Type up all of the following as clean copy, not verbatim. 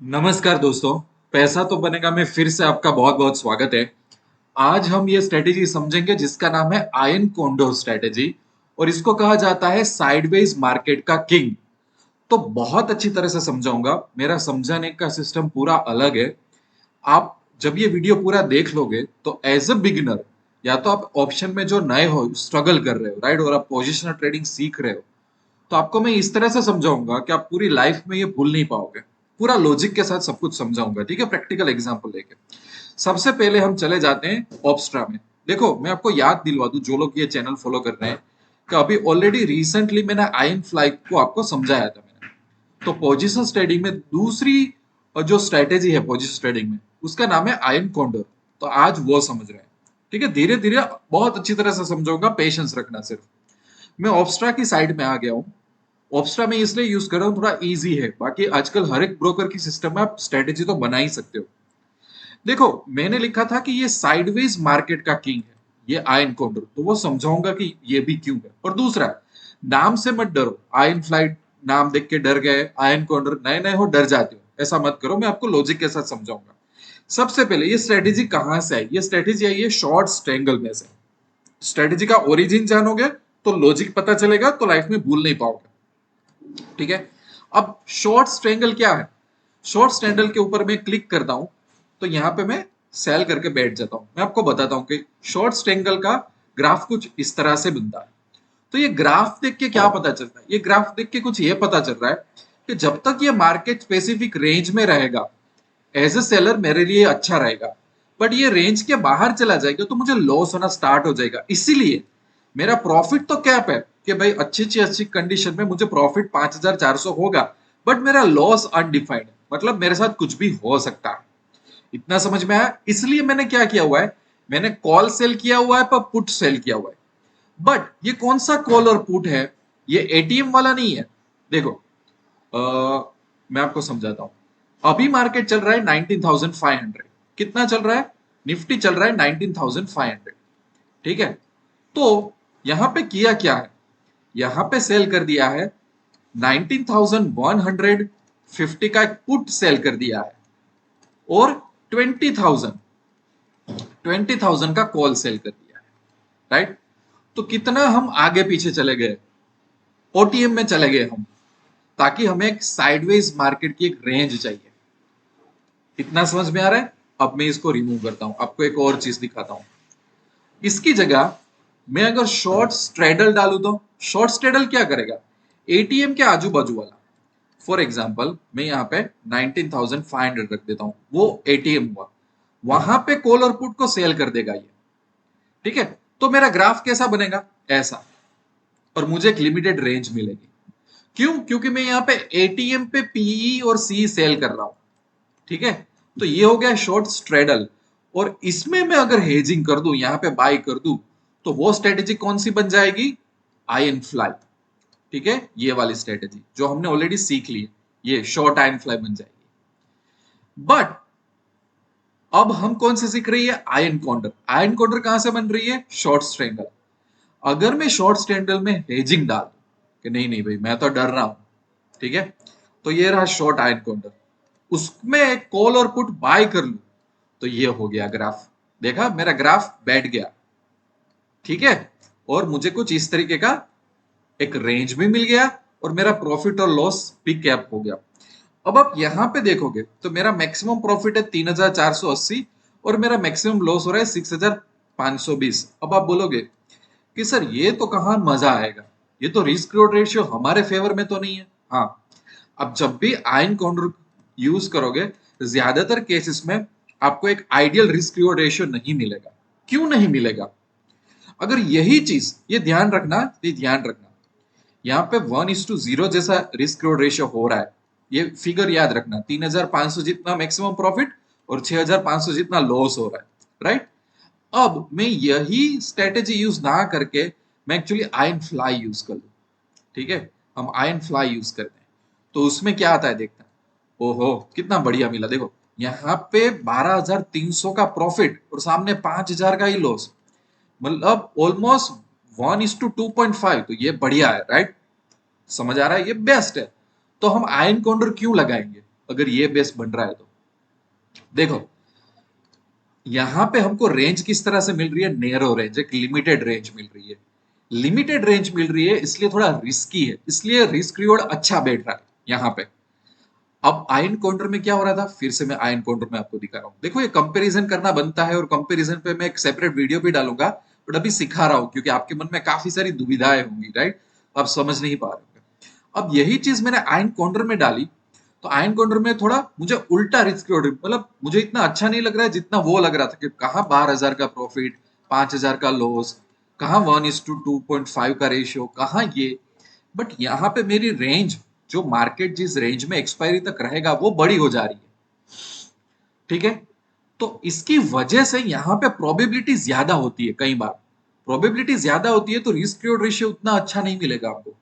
नमस्कार दोस्तों। पैसा तो बनेगा में फिर से आपका बहुत बहुत स्वागत है। आज हम ये स्ट्रेटेजी समझेंगे जिसका नाम है आयन कोंडोर स्ट्रेटेजी और इसको कहा जाता है साइडवेज मार्केट का किंग। तो बहुत अच्छी तरह से समझाऊंगा, मेरा समझाने का सिस्टम पूरा अलग है। आप जब ये वीडियो पूरा देख लोगे तो एज अ बिगिनर या तो आप ऑप्शन में जो नए हो, स्ट्रगल कर रहे हो, राइट, और आप पोजिशनल ट्रेडिंग सीख रहे हो, तो आपको मैं इस तरह से समझाऊंगा कि आप पूरी लाइफ में ये भूल नहीं पाओगे। पूरा लॉजिक के साथ सब कुछ समझाऊंगा, ठीक है, प्रैक्टिकल एग्जांपल लेके। सबसे पहले हम चले जाते हैं ऑब्स्ट्रा में। देखो, मैं आपको याद दिलवा दूं, जो लोग ये चैनल फॉलो कर रहे हैं, कि अभी ऑलरेडी रिसेंटली मैंने आयन फ्लाइट को आपको समझाया था मैंने। तो पोजिशन ट्रेडिंग में दूसरी जो स्ट्रेटेजी है पोजिशन ट्रेडिंग में, उसका नाम है आयन कॉन्डोर। तो आज वो समझ रहे हैं, ठीक है। धीरे धीरे बहुत अच्छी तरह से समझाऊंगा, पेशेंस रखना सिर्फ। मैं ऑब्स्ट्रा की साइड में आ गया हूँ। ऑब्स्ट्रा में इसलिए यूज कर रहा हूँ, थोड़ा इजी है। बाकी आजकल हर एक ब्रोकर की सिस्टम में आप स्ट्रेटेजी तो बना ही सकते हो। देखो, मैंने लिखा था कि ये साइडवेज मार्केट का किंग है, ये आयन कोंडर। तो वो समझाऊंगा कि ये भी क्यों है। और दूसरा, नाम से मत डरो। आयन फ्लाइट नाम देख के डर गए, आयन कोंडर नए नए हो डर जाते हो, ऐसा मत करो। मैं आपको लॉजिक के साथ समझाऊंगा। सबसे पहले, ये स्ट्रेटेजी कहां से आई? ये स्ट्रेटेजी आई है शॉर्ट स्ट्रेंगल में से। स्ट्रेटेजी का ओरिजिन जानोगे तो लॉजिक पता चलेगा, तो लाइफ में भूल नहीं पाओगे, ठीक है। अब शॉर्ट स्ट्रेंगल क्या है? शॉर्ट स्ट्रेंगल के ऊपर मैं क्लिक करता हूं तो यहां पे मैं सेल करके बैठ जाता हूं। मैं आपको बताता हूं कि शॉर्ट स्ट्रेंगल का ग्राफ कुछ इस तरह से बनता है। तो ये ग्राफ देख के क्या पता चलता है? ये ग्राफ देख के कुछ ये पता चल रहा है कि जब तक ये मार्केट स्पेसिफिक रेंज में रहेगा, एज ए सेलर मेरे लिए अच्छा रहेगा। बट ये रेंज के बाहर चला जाएगा तो मुझे लॉस होना स्टार्ट हो जाएगा। इसीलिए मेरा प्रॉफिट तो कैप है कि भाई अच्छी कंडीशन में मुझे प्रॉफिट 5,400 होगा, बट मेरा लॉस अनडिफाइंड है, मतलब मेरे साथ कुछ भी हो सकता है। इतना समझ में आया? इसलिए मैंने क्या किया हुआ है, मैंने कॉल सेल किया हुआ है पर पुट सेल किया हुआ है। बट ये कौन सा कॉल और पुट है? ये एटीएम वाला नहीं है। देखो, मैं आपको समझाता हूं। अभी मार्केट चल रहा है 19,500। कितना चल रहा है? निफ्टी चल रहा है 19,500, ठीक है। तो यहां पे किया क्या है? यहां पे सेल कर दिया है 19,150 का एक पुट सेल कर दिया है, और 20,000 का कॉल सेल कर दिया है, राइट। तो कितना हम आगे पीछे चले गए? ओटीएम में चले गए हम, ताकि हमें एक साइडवेज मार्केट की एक रेंज चाहिए। इतना समझ में आ रहा है? अब मैं इसको रिमूव करता हूं, आपको एक और चीज दिखाता हूं। इसकी जगह मैं अगर शॉर्ट स्ट्रेडल डालू तो शॉर्ट स्ट्रेडल क्या करेगा? एटीएम के आजू बाजू वाला। फॉर एग्जाम्पल, मैं यहाँ पे 19,500 रख देता हूं, वो एटीएम हुआ। वहां पे कॉल और पुट को सेल कर देगा ये, ठीक है। तो मेरा ग्राफ कैसा बनेगा? ऐसा। और मुझे एक लिमिटेड रेंज मिलेगी। क्यों? क्योंकि मैं यहाँ पे एटीएम पे पीई और सी सेल कर रहा हूं, ठीक है। तो ये हो गया शॉर्ट स्ट्रेडल। और इसमें मैं अगर हेजिंग कर दूं, यहां पे बाय कर दूं, तो वो स्ट्रेटेजी कौन सी बन जाएगी? आयन फ्लाई, ठीक है। ये वाली स्ट्रेटेजी जो हमने ऑलरेडी सीख ली है, ये शॉर्ट आयन फ्लाई बन जाएगी। बट अब हम कौन से सीख रही है? Ion condor. आयन कॉन्डर कहां से बन रही है? Short strangle. अगर मैं शॉर्ट स्ट्रेंगल में हेजिंग डाल दूं कि नहीं नहीं भाई, मैं तो डर रहा हूं, ठीक है, तो ये रहा शॉर्ट आयन कॉन्डर। उसमें कॉल और पुट बाय कर लू तो ये हो गया ग्राफ। देखा, मेरा ग्राफ बैठ गया, ठीक है। और मुझे कुछ इस तरीके का एक रेंज भी मिल गया, और मेरा प्रॉफिट और लॉस भी कैप हो गया। अब आप यहां पे देखोगे तो मेरा मैक्सिमम प्रॉफिट है 3,480, और मेरा मैक्सिमम लॉस हो रहा है 6,520। अब आप बोलोगे कि सर ये तो कहां मजा आएगा, ये तो रिस्क रिवॉर्ड रेशियो हमारे फेवर में तो नहीं है। हाँ, अब जब भी आयन काउंटर यूज करोगे, ज्यादातर केसेस में आपको एक आइडियल रिस्क रिवॉर्ड रेशियो नहीं मिलेगा। क्यों नहीं मिलेगा? अगर यही चीज, ये ध्यान रखना, ये ध्यान रखना, यहाँ पे 1:0 जैसा रिस्क रिवॉर्ड रेशियो हो रहा है, ये फिगर याद रखना। 3,500 जितना मैक्सिमम प्रॉफिट और 6,500 जितना लॉस हो रहा है, राइट। अब मैं यही स्ट्रेटेजी यूज ना करके मैं एक्चुअली आयन फ्लाई यूज कर लूं, ठीक है। हम आयन फ्लाई यूज करते हैं तो उसमें क्या आता है देखते हैं। ओहो, कितना बढ़िया मिला। देखो, यहाँ पे 12,300 का प्रॉफिट और सामने 5,000 का ही लॉस, मतलब ऑलमोस्ट 1:2.5। तो ये बढ़िया है, राइट। समझ आ रहा है? ये बेस्ट है। तो हम आयन काउंटर क्यों लगाएंगे? अगर ये बेस बन रहा है तो देखो यहां पे हमको रेंज किस तरह से मिल रही है, नैरो रेंज, एक लिमिटेड रेंज मिल रही है। लिमिटेड रेंज मिल रही है इसलिए थोड़ा रिस्की है, इसलिए रिस्क रिवॉर्ड अच्छा बैठ रहा है यहाँ पे। अब आयन काउंटर में क्या हो रहा था, फिर से मैं आयन काउंटर में आपको दिखा रहा हूँ। देखो ये कंपैरिजन करना बनता है और कंपैरिजन पे मैं एक सेपरेट वीडियो भी डालूंगा, बट अभी सिखा रहा हूँ क्योंकि आपके मन में काफी सारी दुविधाएं होंगी, राइट? आप समझ नहीं पा रहे होंगे। अब यही चीज मैंने आयन काउंटर में डाली, तो आयन काउंटर में थोड़ा मुझे उल्टा रिस्क रिवॉर्ड, मतलब मुझे इतना अच्छा नहीं लग रहा है जितना वो लग रहा था कि कहाँ 12,000 का प्रॉफिट, 5,000 का लॉस, कहाँ 1:2.5 का रेशियो, कहाँ ये। बट यहाँ पे मेरी रेंज, जो मार्केट जिस रेंज में एक्सपायरी तक रहेगा वो बड़ी हो जा रही है, ठीक है? तो इसकी वजह से यहाँ पे प्रोबेबिलिटी ज्यादा होती है, कई बार प्रोबेबिलिटी ज्यादा होती है तो रिस्क रिवॉर्ड रेशियो उतना अच्छा नहीं मिलेगा आपको।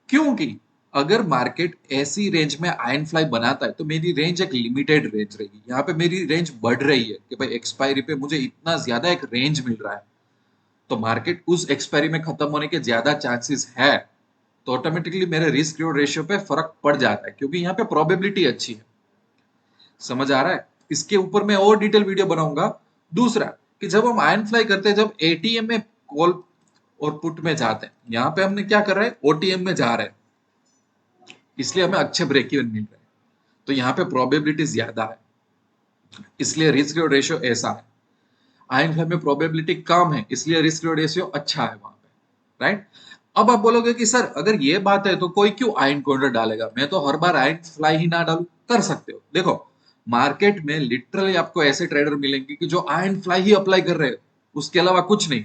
क्योंकि अगर मार्केट ऐसी रेंज में आयन फ्लाई बनाता है तो मेरी रेंज एक लिमिटेड रेंज रहेगी, यहाँ पे मेरी रेंज बढ़ रही है कि भाई एक्सपायरी पे मुझे इतना ज्यादा एक रेंज मिल रहा है, तो मार्केट उस एक्सपायरी में खत्म होने के ज्यादा चांसेस है, तो ऑटोमेटिकली मेरे रिस्क रिवॉर्ड रेशियो पे फर्क पड़ जाता है क्योंकि यहाँ पे प्रोबेबिलिटी अच्छी है। समझ आ रहा है? इसके ऊपर मैं और डिटेल वीडियो बनाऊंगा। दूसरा कि जब हम आयन फ्लाई करते हैं, जब एटीएम में कॉल और पुट में जाते हैं, यहाँ पे हमने क्या कर रहे हैं, ओटीएम में जा रहे हैं, इसलिए हमें अच्छे ब्रेक इवन मिल रहे हैं, तो यहाँ पे प्रोबेबिलिटी ज्यादा है, इसलिए रिस्क रिवॉर्ड रेशियो ऐसा है। आयन फ्लाई में प्रोबेबिलिटी कम है इसलिए रिस्क रिवॉर्ड रेशियो अच्छा है वहां पे, राइट? अब आप बोलोगे कि सर अगर ये बात है तो कोई क्यों आयन काउंटर डालेगा, मैं तो हर बार आयन फ्लाई ही ना डालू। कर सकते हो, देखो मार्केट में लिटरली आपको ऐसे ट्रेडर मिलेंगे कि जो आयन फ्लाई ही अप्लाई कर रहे हैं, उसके अलावा कुछ नहीं।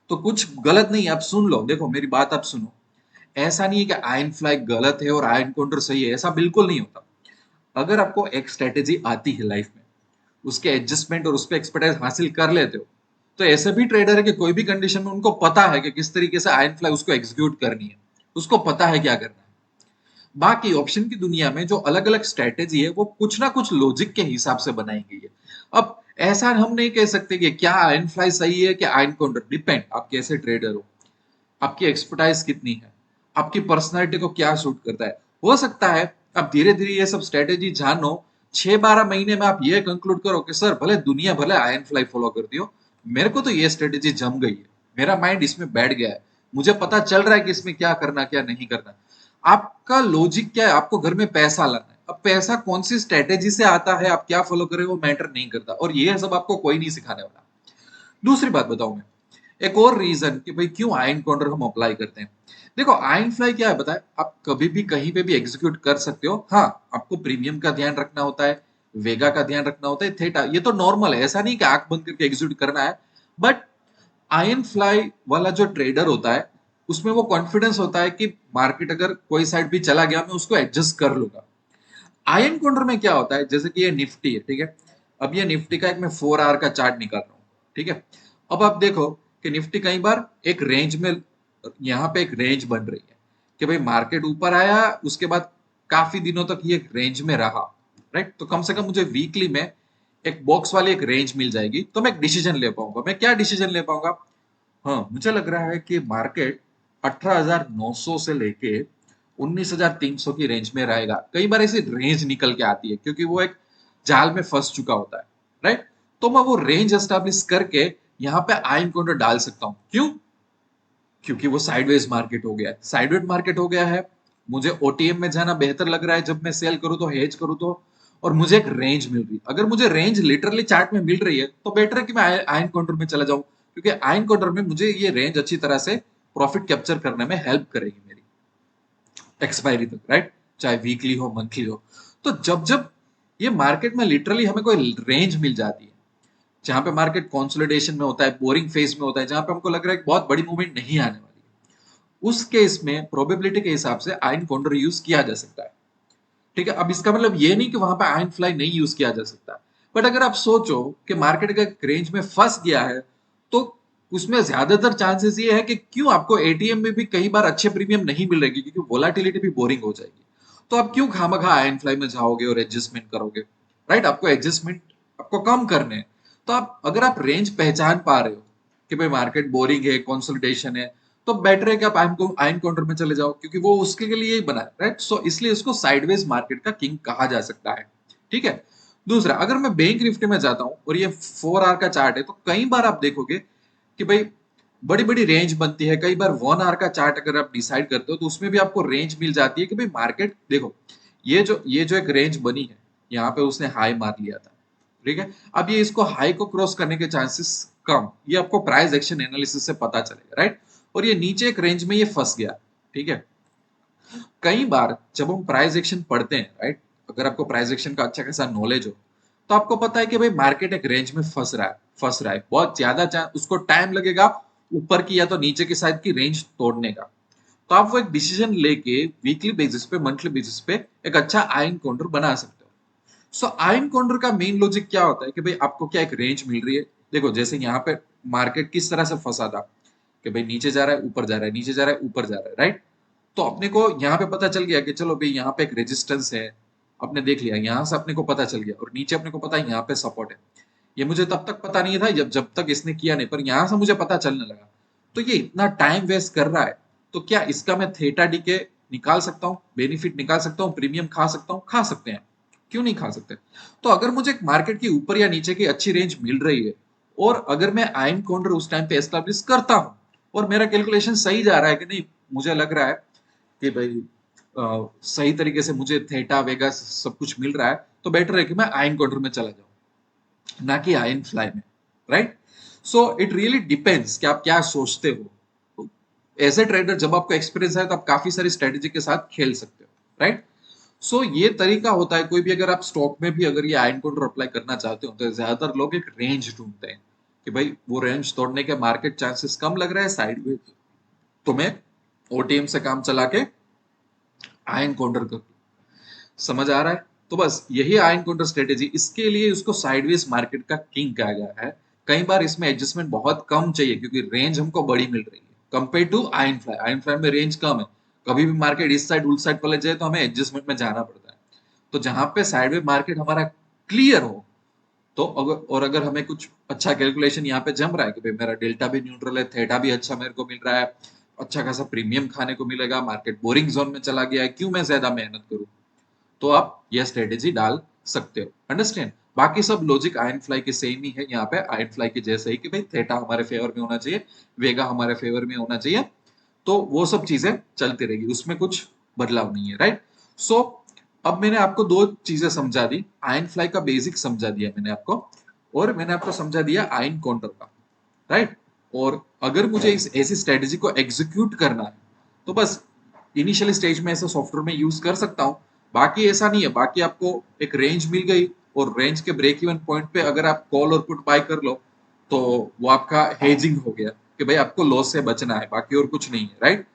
तो कुछ गलत नहीं है, आप सुन लो, देखो मेरी बात आप सुनो। ऐसा नहीं है कि आयन फ्लाई गलत है और आयन काउंटर सही है, ऐसा बिल्कुल नहीं होता। अगर आपको एक स्ट्रेटेजी आती है लाइफ में, उसके एडजस्टमेंट और उस पर एक्सपर्टाइज हासिल कर लेते हो, तो ऐसे भी ट्रेडर है कि कोई भी कंडीशन में उनको पता है कि किस तरीके से आयन फ्लाई उसको एग्जीक्यूट करनी है, उसको पता है क्या करना है। बाकी ऑप्शन की दुनिया में जो अलग अलग स्ट्रेटेजी है वो कुछ ना कुछ लॉजिक के हिसाब से बनाई गई है। अब ऐसा हम नहीं कह सकते कि क्या आयन फ्लाई सही है कि आयन काउंटर, डिपेंड आप कैसे ट्रेडर हो, आपकी एक्सपर्टाइज कितनी है, आपकी पर्सनालिटी को क्या सूट करता है। हो सकता है आप धीरे धीरे ये सब स्ट्रेटेजी जानो, 6-12 महीने में आप ये कंक्लूड करो कि सर भले दुनिया भले आयन फ्लाई फॉलो करती हो, मेरे को तो ये स्ट्रेटेजी जम गई है, मेरा माइंड इसमें बैठ गया है, मुझे पता चल रहा है कि इसमें क्या करना क्या नहीं करना। आपका लॉजिक क्या है, आपको घर में पैसा लाना है, अब पैसा कौन सी स्ट्रेटेजी से आता है, आप क्या फॉलो करें वो मैटर नहीं करता, और ये सब आपको कोई नहीं सिखाने वाला। दूसरी बात बताऊं मैं, एक और रीजन कि भाई क्यों आयन काउंटर हम अप्लाई करते हैं। देखो आयन फ्लाई क्या है बताए, आप कभी भी कहीं पे भी एग्जीक्यूट कर सकते हो। हाँ, आपको प्रीमियम का ध्यान रखना होता है, वेगा का ध्यान रखना होता है, थेटा, ये तो नॉर्मल है, ऐसा नहीं कि आंख बंद करके एग्जीक्यूट करना है। बट आयन फ्लाई वाला जो ट्रेडर होता है उसमें वो कॉन्फिडेंस होता है कि मार्केट अगर कोई साइड भी चला गया मैं उसको एडजस्ट कर लूंगा। आयन काउंटर में क्या होता है, जैसे कि ये निफ्टी है, ठीक है? अब ये निफ्टी का एक मैं 4 आवर का चार्ट निकाल रहा हूँ, ठीक है? अब आप देखो कि निफ्टी कई बार एक रेंज में, यहाँ पे एक रेंज बन रही है कि भाई मार्केट ऊपर आया, उसके बाद काफी दिनों तक ये रेंज में रहा, राइट? तो कम से कम मुझे वीकली में एक बॉक्स वाली एक रेंज मिल जाएगी तो मैं एक डिसीजन ले पाऊंगा। मैं क्या डिसीजन ले पाऊंगा? हाँ, मुझे लग रहा है कि मार्केट 18,900 से लेके 19,300 की रेंज में रहेगा। कई बार ऐसी रेंज निकल के आती है क्योंकि वो एक जाल में फंस चुका होता है, राइट? तो मैं वो रेंज एस्टेब्लिश करके यहाँ पे आयन काउंटर डाल सकता हूँ। क्यों? क्योंकि वो साइडवेज मार्केट हो गया है, साइडवेज मार्केट हो गया है, मुझे ओटीएम में जाना बेहतर लग रहा है, जब मैं सेल करूँ तो हेज करूँ तो, और मुझे एक रेंज मिल रही है। अगर मुझे रेंज लिटरली चार्ट में मिल रही है तो बेटर है कि मैं आयन काउंटर में चला जाऊं, क्योंकि आयन काउंटर में मुझे ये रेंज अच्छी तरह से प्रॉफिट कैप्चर करने में हेल्प करेगी मेरी एक्सपायरी तक, राइट? चाहे वीकली हो मंथली हो। तो जब जब ये मार्केट में लिटरली हमें कोई रेंज मिल जाती है जहां पे मार्केट कंसोलिडेशन में होता है, बोरिंग फेज में होता है, जहां पे हमको लग रहा है कि बहुत बड़ी मूवमेंट नहीं आने वाली, उस केस में प्रोबेबिलिटी के हिसाब से आयन काउंटर यूज किया जा सकता है, ठीक है? अब इसका मतलब ये नहीं कि वहां पे आयन फ्लाई नहीं यूज किया जा सकता, बट अगर आप सोचो कि मार्केट का रेंज में फंस गया है तो उसमें ज्यादातर चांसेस ये है कि क्यों आपको एटीएम में भी कई बार अच्छे प्रीमियम नहीं मिल रही, क्योंकि वोलाटिलिटी भी बोरिंग हो जाएगी। तो आप क्यों खामखा आयन फ्लाई में जाओगे और एडजस्टमेंट करोगे, राइट? आपको एडजस्टमेंट आपको कम करने हैं। तो आप अगर आप रेंज पहचान पा रहे हो कि भाई मार्केट बोरिंग है, कंसोलिडेशन है, तो बेटर है कि आप आयन काउंटर में चले जाओ, क्योंकि वो उसके लिए ही बना है, राइट। सो इसलिए इसको साइडवेज मार्केट का किंग कहा जा सकता है, ठीक है। दूसरा, अगर मैं बैंक निफ्टी में जाता हूं और ये 4 आवर का चार्ट है, तो कई बार आप देखोगे कि भाई बड़ी बड़ी रेंज बनती है। कई बार 1 आवर का चार्ट अगर आप डिसाइड करते हो तो उसमें भी आपको रेंज मिल जाती है कि भाई मार्केट देखो, ये जो एक रेंज बनी है, यहाँ पे उसने हाई मार लिया था, ठीक है। अब ये इसको हाई को क्रॉस करने के चांसेस कम, ये आपको प्राइस एक्शन एनालिसिस से पता चलेगा, राइट। और ये नीचे एक रेंज में ये फंस गया, ठीक है। कई बार जब हम प्राइस एक्शन पढ़ते हैं, राइट, अगर आपको प्राइस एक्शन का अच्छा खासा नॉलेज हो, तो आपको पता है कि भाई मार्केट एक रेंज में फंस रहा है बहुत ज्यादा उसको टाइम लगेगा ऊपर की या तो नीचे की साइड की रेंज तोड़ने का। तो आप वो एक डिसीजन लेके वीकली बेसिस पे, मंथली बेसिस पे एक अच्छा आयन काउंटर बना सकते हो। सो आयन काउंटर का मेन लॉजिक क्या होता है कि भाई आपको क्या एक रेंज मिल रही है। देखो जैसे यहाँ पे मार्केट किस तरह से फंसा था कि भाई नीचे जा रहा है, ऊपर जा रहा है, नीचे जा रहा है, ऊपर जा रहा है, राइट। तो अपने को यहाँ पे पता चल गया कि चलो भाई यहाँ पे एक रेजिस्टेंस है, अपने देख लिया, यहाँ से अपने को पता चल गया, और नीचे अपने को पता है यहाँ पे सपोर्ट है। ये मुझे तब तक पता नहीं था जब जब तक इसने किया नहीं, पर यहाँ से मुझे पता चलने लगा। तो ये इतना टाइम वेस्ट कर रहा है, तो क्या इसका मैं थेटा डी के निकाल सकता हूँ, बेनिफिट निकाल सकता हूँ, प्रीमियम खा सकता हूँ? खा सकते हैं, क्यों नहीं खा सकते। तो अगर मुझे मार्केट की ऊपर या नीचे की अच्छी रेंज मिल रही है, और अगर मैं आयन काउंटर उस टाइम पे एस्टेब्लिश करता हूँ, और मेरा कैलकुलेशन सही जा रहा है कि नहीं, मुझे लग रहा है कि भाई सही तरीके से मुझे थेटा वेगा सब कुछ मिल रहा है, तो बेटर है कि मैं आयन काउंटर में चला जाऊं, ना कि आयन फ्लाई में, right. So it really depends कि आप क्या सोचते हो। एज ए ट्रेडर जब आपको एक्सपीरियंस है तो आप काफी सारी स्ट्रेटेजी के साथ खेल सकते हो, राइट। सो ये तरीका होता है, कोई भी अगर आप स्टॉक में भी अगर ये आयन काउंटर अप्लाई करना चाहते हो, तो ज्यादातर लोग एक रेंज ढूंढते हैं कि भाई वो रेंज तोड़ने के मार्केट चांसेस कम लग रहा है साइडवेज, तो मैं ओटीएम से काम चला के आयन काउंटर कर। समझ आ रहा है? तो बस यही आयन काउंटर स्ट्रेटेजी, इसके लिए उसको साइडवेज मार्केट का किंग कहा गया है। कई बार इसमें एडजस्टमेंट बहुत कम चाहिए, क्योंकि रेंज हमको बड़ी मिल रही है compare to ion fly. Ion fly में रेंज कम है, कभी भी मार्केट इस साइड उस साइड पलट जाए तो हमें एडजस्टमेंट में जाना पड़ता है। तो जहां पे साइडवेज मार्केट हमारा क्लियर हो, तो अगर हमें कुछ अच्छा कैलकुलेशन यहाँ पे जम रहा है कि भाई मेरा डेल्टा भी न्यूट्रल है, थेटा भी अच्छा मेरे को मिल रहा है, अच्छा खासा प्रीमियम खाने को मिलेगा, मार्केट बोरिंग जोन में चला गया है, क्यों मैं ज्यादा मेहनत करूं, तो आप यह स्ट्रेटेजी डाल सकते हो। अंडरस्टैंड? बाकी सब लॉजिक आयन फ्लाई के सेम ही है यहाँ पे, आयन फ्लाई के जैसे ही कि भाई थेटा हमारे फेवर में होना चाहिए, वेगा हमारे फेवर में होना चाहिए, तो वो सब चीजें चलती रहेगी, उसमें कुछ बदलाव नहीं है, राइट। सो अब मैंने आपको दो चीजें समझा दी, आयन फ्लाई का बेसिक समझा दिया मैंने आपको, और मैंने आपको समझा दिया आयन काउंटर का, राइट। और अगर मुझे इस ऐसी स्ट्रेटेजी को एग्जीक्यूट करना है, तो बस इनिशियल स्टेज में ऐसे सॉफ्टवेयर में यूज कर सकता हूँ। बाकी ऐसा नहीं है, बाकी आपको एक रेंज मिल गई, और रेंज के ब्रेक इवन पॉइंट पे अगर आप कॉल और पुट बाय कर लो, तो वो आपका हेजिंग हो गया कि भाई आपको लॉस से बचना है, बाकी और कुछ नहीं है, राइट।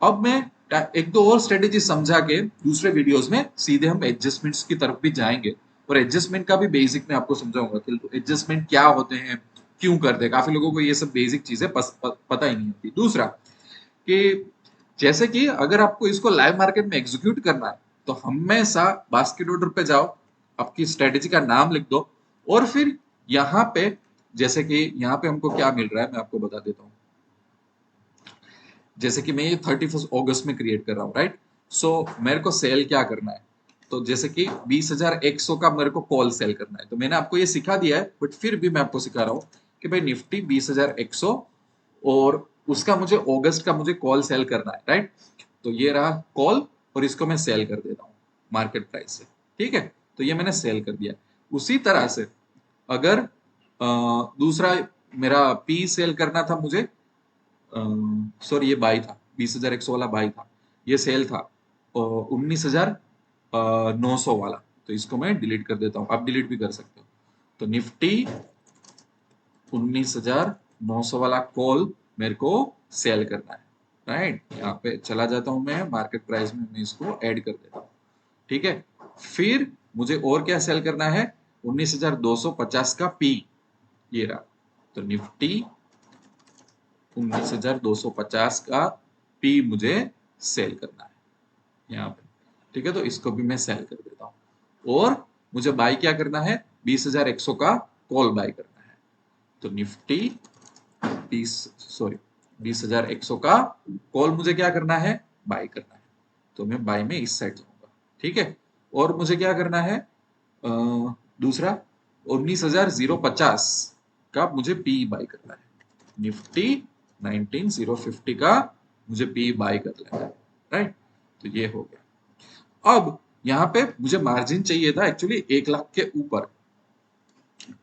अब मैं एक दो और स्ट्रेटेजी समझा के दूसरे वीडियोस में सीधे हम एडजस्टमेंट्स की तरफ भी जाएंगे, और एडजस्टमेंट का भी बेसिक मैं आपको समझाऊंगा कि एडजस्टमेंट क्या होते हैं, क्यों करते हैं। काफी लोगों को ये सब बेसिक चीजें पता ही नहीं होती। दूसरा कि जैसे कि अगर आपको इसको लाइव मार्केट में एग्जीक्यूट करना है, तो हमेशा बास्केट ऑर्डर पे जाओ, आपकी स्ट्रेटेजी का नाम लिख दो, और फिर यहाँ पे, जैसे कि यहाँ पे हमको क्या मिल रहा है मैं आपको बता देता हूँ। जैसे कि मैं ये 31 अगस्त में क्रिएट कर रहा हूँ, राइट। सो मेरे को सेल क्या करना है, तो जैसे कि 20,100 का मेरे को कॉल सेल करना है, तो मैंने आपको ये सिखा दिया है, बट फिर भी मैं आपको सिखा रहा हूँ कि भाई निफ्टी 20,100, और उसका मुझे अगस्त का मुझे कॉल सेल करना है, राइट। तो ये रहा कॉल, और इसको मैं सेल कर देता हूँ मार्केट प्राइस से, ठीक है। तो ये मैंने सेल कर दिया। उसी तरह से अगर दूसरा मेरा पी सेल करना था मुझे, सॉरी ये बाई था, 20,100 वाला बाई था, ये सेल था 19,900 वाला, तो इसको मैं डिलीट कर देता हूँ, आप डिलीट भी कर सकते हो। तो निफ्टी 19,900 वाला कॉल मेरे को सेल करना है, राइट। यहाँ पे चला जाता हूँ मैं मार्केट प्राइस में, मैं इसको ऐड कर देता हूँ, ठीक है। फिर मुझे और क्या सेल करना है, 19,250 का पी, ये रहा। तो निफ्टी 19,250 का पी मुझे सेल करना है यहाँ पे, ठीक है। तो इसको भी मैं सेल कर देता हूँ, और मुझे बाय क्या करना है, 20,100 का कॉल बाय करना है। तो निफ्टी 20, सॉरी 20,100 का कॉल मुझे क्या करना है, बाय करना है, तो मैं बाय में इस साइड जाऊंगा, ठीक है। और मुझे क्या करना है, दूसरा 19,050 का मुझे पी बाय करना है, निफ्टी 19,050 का मुझे पी बाय कर लेना है, राइट। तो ये हो गया। अब यहाँ पे मुझे मार्जिन चाहिए था एक्चुअली 1 लाख के ऊपर,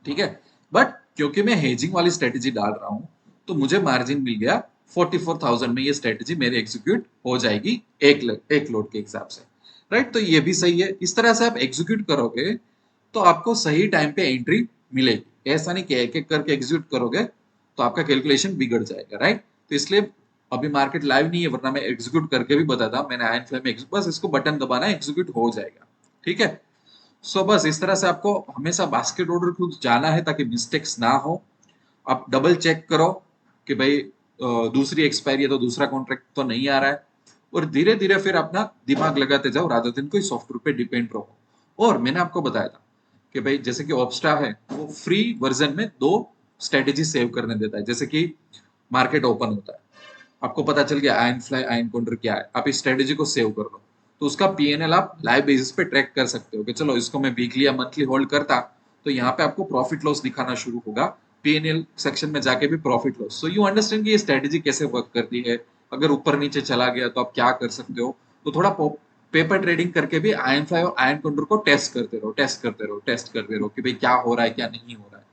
ठीक है, बट क्योंकि मैं हेजिंग वाली स्ट्रेटेजी डाल रहा हूं तो मुझे मार्जिन मिल गया 44,000 में। ये स्ट्रेटेजी मेरी एग्जीक्यूट हो जाएगी एक लोड के हिसाब से, राइट। तो ये भी सही है, इस तरह से आप एग्जीक्यूट करोगे तो आपको सही टाइम पे एंट्री मिलेगी। ऐसा नहीं कि एक एक करके एग्जीक्यूट करोगे तो आपका कैलकुलेशन बिगड़ जाएगा, राइट। तो इसलिए अभी मार्केट लाइव नहीं है, वरना मैं एग्जीक्यूट करके भी बताता। मैंने आयन फ्लाई में बस इसको बटन दबाना है, एग्जीक्यूट हो जाएगा, ठीक है। सो बस इस तरह से आपको हमेशा बास्केट ऑर्डर खुद जाना है ताकि मिस्टेक्स ना हो। आप डबल चेक करो कि भाई दूसरी एक्सपायरी है तो दूसरा कॉन्ट्रैक्ट तो नहीं आ रहा है, और धीरे धीरे फिर अपना दिमाग लगाते जाओ रादर देन कोई सॉफ्टवेयर पे डिपेंड रहो। और मैंने आपको बताया था कि भाई जैसे कि ऑप्स्टा है वो फ्री वर्जन में 2 स्ट्रेटेजी सेव करने देता है। जैसे कि मार्केट ओपन होता है, आपको पता चल गया आयन फ्लाई आयन काउंटर क्या है, आप इस स्ट्रेटेजी को सेव कर लो, तो उसका पीएनएल आप लाइव बेसिस पे ट्रैक कर सकते हो कि चलो इसको मैं वीकली या मंथली होल्ड करता तो यहाँ पे आपको प्रॉफिट लॉस दिखाना शुरू होगा, पीएनएल सेक्शन में जाके भी profit loss. So you understand कि ये स्ट्रेटेजी कैसे वर्क करती है। अगर ऊपर नीचे चला गया तो आप क्या कर सकते हो। तो थोड़ा पेपर ट्रेडिंग करके भी आयन फ्लाई और आयन काउंटर को टेस्ट करते रहो, टेस्ट करते रहो, टेस्ट करते रहो कि भाई क्या हो रहा है क्या नहीं हो रहा है,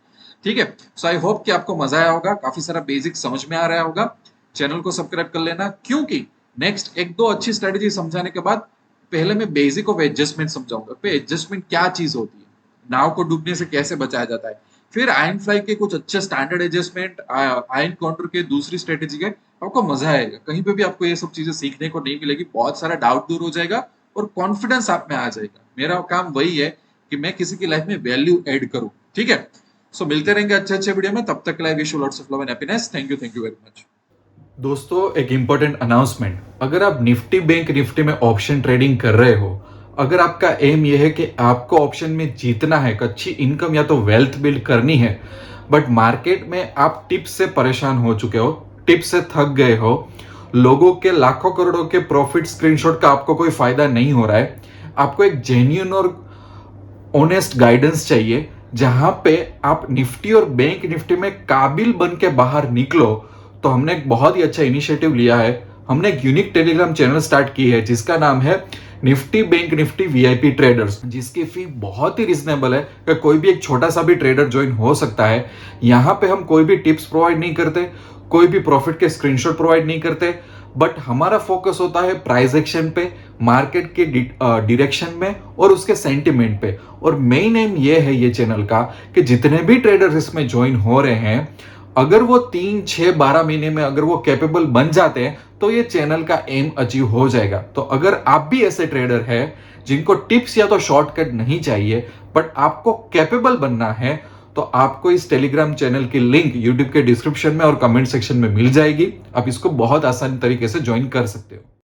ठीक है। सो आई होप कि आपको मजा आया होगा, काफी सारा बेसिक समझ में आ रहा होगा। चैनल को सब्सक्राइब कर लेना, क्योंकि नेक्स्ट एक दो अच्छी स्ट्रेटेजी समझाने के बाद पहले मैं बेसिक ऑफ एडजस्टमेंट समझाऊंगा पे एडजस्टमेंट क्या चीज होती है, नाव को डूबने से कैसे बचाया जाता है, फिर आयन फ्लाई के कुछ अच्छे स्टैंडर्ड एडजस्टमेंट, आयन काउंटर के दूसरी स्ट्रेटेजी के, आपको मजा आएगा। कहीं पे भी आपको ये सब चीजें सीखने को नहीं मिलेगी, बहुत सारा डाउट दूर हो जाएगा और कॉन्फिडेंस आप में आ जाएगा। मेरा काम वही है कि मैं किसी की लाइफ में वैल्यू ऐड करूं, ठीक है। सो मिलते रहेंगे अच्छे अच्छे वीडियो में, तब तक के लिए wish you lots of love and happiness. Thank you very much. दोस्तों, एक इंपॉर्टेंट अनाउंसमेंट। अगर आप निफ्टी बैंक निफ्टी में ऑप्शन ट्रेडिंग कर रहे हो, अगर आपका एम यह है कि आपको ऑप्शन में जीतना है, अच्छी इनकम या तो वेल्थ बिल्ड करनी है, बट मार्केट में आप टिप्स से परेशान हो चुके हो, टिप्स से थक गए हो, लोगों के लाखों करोड़ों के प्रॉफिट स्क्रीनशॉट का आपको कोई फायदा नहीं हो रहा है, आपको एक जेन्युइन और ऑनेस्ट गाइडेंस चाहिए जहां पे आप निफ्टी और बैंक निफ्टी में काबिल बन के बाहर निकलो, तो हमने एक बहुत ही अच्छा इनिशिएटिव लिया है। हमने एक यूनिक टेलीग्राम चैनल स्टार्ट की है जिसका नाम है Nifty bank Nifty VIP traders, जिसकी फी बहुत ही रिजनेबल है कि कोई भी एक छोटा सा भी ट्रेडर ज्वाइन हो सकता है। यहाँ पे हम कोई भी टिप्स प्रोवाइड नहीं करते, कोई भी प्रॉफिट के स्क्रीनशॉट प्रोवाइड नहीं करते, बट हमारा फोकस होता है प्राइस एक्शन पे, मार्केट के डायरेक्शन में और उसके सेंटिमेंट पे। और मेन एम ये है ये चैनल का कि जितने भी ट्रेडर्स इसमें ज्वाइन हो रहे हैं, अगर वो 3, 6, 12 महीने में अगर वो कैपेबल बन जाते हैं तो ये चैनल का एम अचीव हो जाएगा। तो अगर आप भी ऐसे ट्रेडर हैं जिनको टिप्स या तो शॉर्टकट नहीं चाहिए बट आपको कैपेबल बनना है, तो आपको इस टेलीग्राम चैनल की लिंक यूट्यूब के डिस्क्रिप्शन में और कमेंट सेक्शन में मिल जाएगी। आप इसको बहुत आसान तरीके से ज्वाइन कर सकते हो।